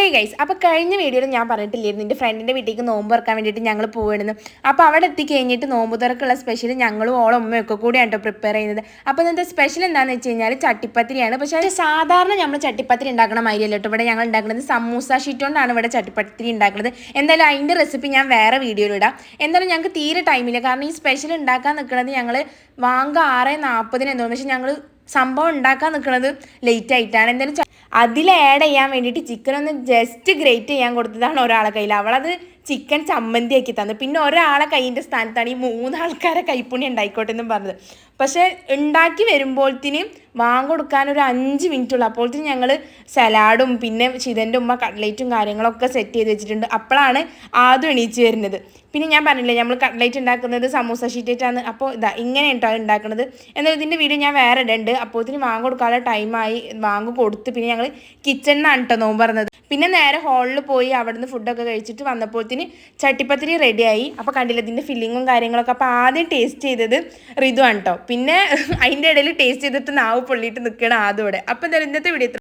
Hey guys, അപ്പോൾ കഴിഞ്ഞ വീഡിയോയിൽ ഞാൻ പറഞ്ഞിട്ടില്ലായിരുന്നു എൻ്റെ ഫ്രണ്ടിൻ്റെ വീട്ടിലേക്ക് നോമ്പ് തുറക്കാൻ വേണ്ടിയിട്ട് ഞങ്ങൾ പോവുകയായിരുന്നു. അപ്പോൾ അവിടെ എത്തിക്കഴിഞ്ഞിട്ട് നോമ്പ് തുറക്കുള്ള സ്പെഷ്യൽ ഞങ്ങളും ഓളം ഉമ്മയൊക്കെ കൂടിയാണ് കേട്ടോ പ്രിപ്പയർ ചെയ്യുന്നത്. അപ്പോൾ ഇന്നത്തെ സ്പെഷ്യൽ എന്താണെന്ന് വെച്ച് കഴിഞ്ഞാൽ ചട്ടിപ്പത്തിരിയാണ്. പക്ഷേ അത് സാധാരണ നമ്മൾ ചട്ടിപ്പത്തിരി ഉണ്ടാക്കണ മാതിരിയല്ല കേട്ടോ. ഇവിടെ ഞങ്ങൾ ഉണ്ടാക്കുന്നത് സമൂസ ഷീറ്റ് കൊണ്ടാണ് ഇവിടെ ചട്ടിപ്പത്തിരി ഉണ്ടാക്കുന്നത്. എന്തായാലും അതിൻ്റെ റെസിപ്പി ഞാൻ വേറെ വീഡിയോയിൽ ഇടാം. എന്തായാലും ഞങ്ങൾക്ക് തീരെ ടൈമില്ല, കാരണം ഈ സ്പെഷ്യൽ ഉണ്ടാക്കാൻ നിൽക്കുന്നത് ഞങ്ങൾ 6:40 എന്തോ, പക്ഷേ ഞങ്ങൾ സംഭവം ഉണ്ടാക്കാൻ നിൽക്കുന്നത് ലേറ്റ് ആയിട്ടാണ്. എന്തായാലും അതിൽ ആഡ് ചെയ്യാൻ വേണ്ടിയിട്ട് ചിക്കൻ ഒന്ന് ജസ്റ്റ് ഗ്രേറ്റ് ചെയ്യാൻ കൊടുത്തതാണ് ഒരാളെ കയ്യിൽ. അവളത് ചിക്കൻ ചമ്മന്തി ആക്കി തന്നു. പിന്നെ ഒരാളെ കൈയിൻ്റെ സ്ഥാനത്താണ് ഈ 3 ആൾക്കാരെ കൈപ്പുണ്യം ഉണ്ടായിക്കോട്ടെ എന്നും പറഞ്ഞത്. പക്ഷേ ഉണ്ടാക്കി വരുമ്പോഴത്തേന് കൊടുക്കാൻ ഒരു 5 മിനിറ്റുള്ളൂ. അപ്പോഴത്തേന് ഞങ്ങൾ സലാഡും പിന്നെ ചിതൻ്റെ ഉമ്മ കട്ട്ലേറ്റും കാര്യങ്ങളൊക്കെ സെറ്റ് ചെയ്ത് വെച്ചിട്ടുണ്ട്. അപ്പോഴാണ് ആദ്യം എണീച്ച് വരുന്നത്. പിന്നെ ഞാൻ പറഞ്ഞില്ലേ നമ്മൾ കട്ട്ലേറ്റ് ഉണ്ടാക്കുന്നത് സമൂസ ഷീറ്റാണ്. അപ്പോൾ ഇങ്ങനെ കേട്ടോ ഉണ്ടാക്കുന്നത്. എന്നാൽ ഇതിൻ്റെ വീഡിയോ ഞാൻ വേറെ ഇടുന്നുണ്ട്. അപ്പോഴത്തേന് കൊടുക്കാനുള്ള ടൈമായി. കൊടുത്ത് പിന്നെ ഞങ്ങൾ കിച്ചണിൽ നിന്നാണ് കേട്ടോ നോമ്പ് പറഞ്ഞത്. പിന്നെ നേരെ ഹാളിൽ പോയി അവിടെ നിന്ന് ഫുഡൊക്കെ കഴിച്ചിട്ട് വന്നപ്പോഴത്തേന് ചട്ടിപ്പത്തിരി റെഡിയായി. അപ്പോൾ കണ്ടില്ല ഇതിൻ്റെ ഫില്ലിങ്ങും കാര്യങ്ങളൊക്കെ. അപ്പോൾ ആദ്യം ടേസ്റ്റ് ചെയ്തത് ഋതു ആണ് കേട്ടോ. പിന്നെ അതിൻ്റെ ഇടയിൽ ടേസ്റ്റ് ചെയ്തിട്ട് നാവ് പൊള്ളിയിട്ട് നിൽക്കണം ആദ്യം ഇവിടെ. അപ്പോൾ എന്തായാലും ഇന്നത്തെ വീഡിയോ